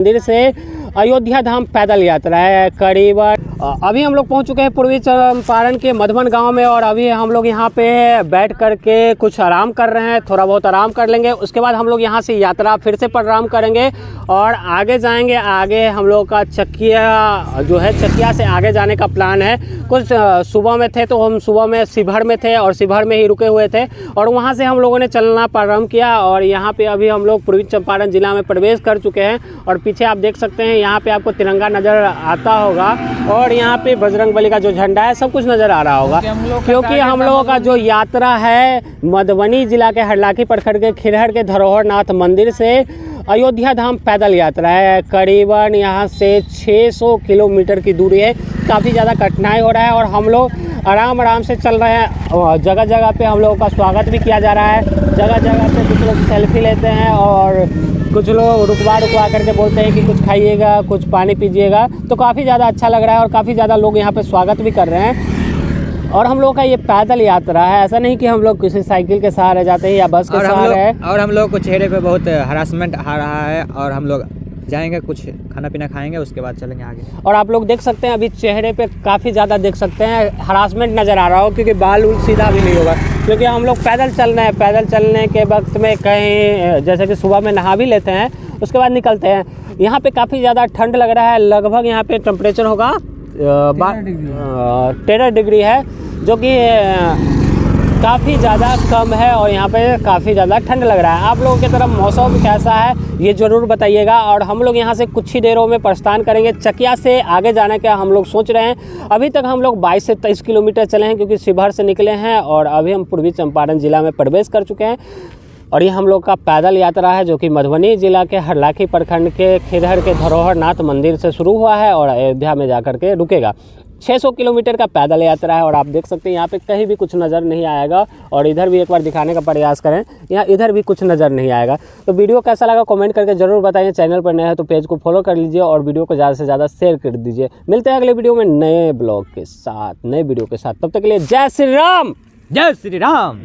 मंदिर से अयोध्या धाम पैदल यात्रा है। करीबन अभी हम लोग पहुंच चुके हैं पूर्वी चंपारण के मधुबन गांव में और अभी हम लोग यहां पे बैठ करके कुछ आराम कर रहे हैं, थोड़ा बहुत आराम कर लेंगे। उसके बाद हम लोग यहां से यात्रा फिर से परिक्रमा करेंगे और आगे जाएंगे। आगे हम लोग का चकिया जो है, चकिया से आगे जाने का प्लान है। कुछ सुबह में थे तो हम सुबह में शिवहर में थे और शिवहर में ही रुके हुए थे और वहाँ से हम लोगों ने चलना प्रारंभ किया और यहाँ पे अभी हम लोग पूर्वी चंपारण जिला में प्रवेश कर चुके हैं। और पीछे आप देख सकते हैं, यहाँ पे आपको तिरंगा नज़र आता होगा और यहाँ पे बजरंगबली का जो झंडा है सब कुछ नज़र आ रहा होगा, क्योंकि हम लोगों का जो यात्रा है मधुबनी जिला के हरलाखी प्रखंड के खिरहर के धरोहरनाथ मंदिर से अयोध्या धाम पैदल यात्रा है। करीबन यहाँ से 600 किलोमीटर की दूरी है। काफ़ी ज़्यादा कठिनाई हो रहा है और हम लोग आराम से चल रहे हैं। जगह जगह पे हम लोगों का स्वागत भी किया जा रहा है। जगह जगह पे कुछ लोग सेल्फी लेते हैं और कुछ लोग रुकवा करके बोलते हैं कि कुछ खाइएगा, कुछ पानी पीजिएगा। तो काफ़ी ज़्यादा अच्छा लग रहा है और काफ़ी ज़्यादा लोग यहाँ पे स्वागत भी कर रहे हैं। और हम लोग का ये पैदल यात्रा है, ऐसा नहीं कि हम लोग किसी साइकिल के सहारे जाते हैं या बस के सहारे है। और हम लोग को चेहरे पे बहुत हरासमेंट आ रहा है और हम लोग जाएंगे, कुछ खाना पीना खाएंगे, उसके बाद चलेंगे आगे। और आप लोग देख सकते हैं अभी चेहरे पे काफ़ी ज़्यादा देख सकते हैं हरासमेंट नज़र आ रहा हो, क्योंकि बाल उल सीधा भी नहीं होगा, क्योंकि हम लोग पैदल चल रहे हैं। पैदल चलने के वक्त में कहीं जैसे कि सुबह में नहा भी लेते हैं, उसके बाद निकलते हैं। यहाँ पे काफ़ी ज़्यादा ठंड लग रहा है। लगभग यहाँ पे टेम्परेचर होगा 13 डिग्री है, जो कि काफ़ी ज़्यादा कम है और यहाँ पे काफ़ी ज़्यादा ठंड लग रहा है। आप लोगों की तरफ मौसम कैसा है ये ज़रूर बताइएगा। और हम लोग यहाँ से कुछ ही देरों में प्रस्थान करेंगे। चकिया से आगे जाने का हम लोग सोच रहे हैं। अभी तक हम लोग 22 से 23 किलोमीटर चले हैं, क्योंकि शिवहर से निकले हैं और अभी हम पूर्वी चंपारण जिला में प्रवेश कर चुके हैं। और ये हम लोग का पैदल यात्रा है, जो कि मधुबनी जिला के हरलाखी प्रखंड के खिरहर के धरोहरनाथ मंदिर से शुरू हुआ है और अयोध्या में जा कर के रुकेगा। 600 किलोमीटर का पैदल यात्रा है और आप देख सकते हैं यहाँ पे कहीं भी कुछ नज़र नहीं आएगा। और इधर भी एक बार दिखाने का प्रयास करें, यहाँ इधर भी कुछ नज़र नहीं आएगा। तो वीडियो कैसा लगा कमेंट करके ज़रूर बताइए। चैनल पर नए हैं तो पेज को फॉलो कर लीजिए और वीडियो को ज़्यादा से ज़्यादा शेयर कर दीजिए। मिलते हैं अगले वीडियो में नए ब्लॉग के साथ, नए वीडियो के साथ। तब तक के लिए जय श्री राम। जय श्री राम।